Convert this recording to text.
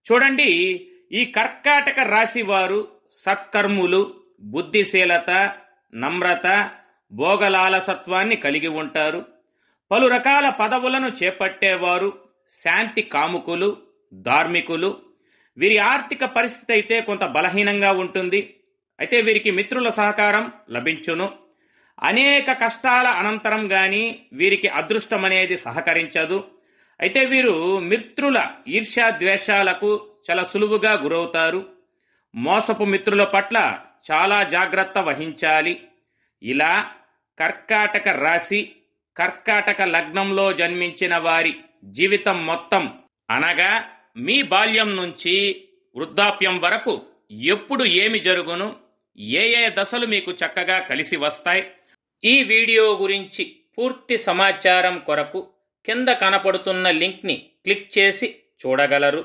చూడండి, ఈ కర్కాటక రాశి వారు సత్కర్ములు, బుద్ధిశీలత, నమ్రత, భోగలాలసత్వాన్ని కలిగి ఉంటారు. పలు రకాల పదవులను చేపట్టేవారు, శాంతి కాముకులు, ధార్మికులు. వీరి ఆర్థిక పరిస్థితి అయితే కొంత బలహీనంగా ఉంటుంది. అయితే వీరికి మిత్రుల సహకారం లభించును. అనేక కష్టాల అనంతరం గాని వీరికి అదృష్టం అనేది సహకరించదు. అయితే వీరు మిత్రుల ఈర్ష్యాద్వేషాలకు చాలా సులువుగా గురవుతారు. మోసపు మిత్రుల పట్ల చాలా జాగ్రత్త వహించాలి. ఇలా కర్కాటక రాశి, కర్కాటక లగ్నంలో జన్మించిన వారి జీవితం మొత్తం, అనగా మీ బాల్యం నుంచి వృద్ధాప్యం వరకు ఎప్పుడు ఏమి జరుగును, ఏ ఏ దశలు మీకు చక్కగా కలిసి వస్తాయి, ఈ వీడియో గురించి పూర్తి సమాచారం కొరకు కింద కనపడుతున్న లింక్ని క్లిక్ చేసి చూడగలరు.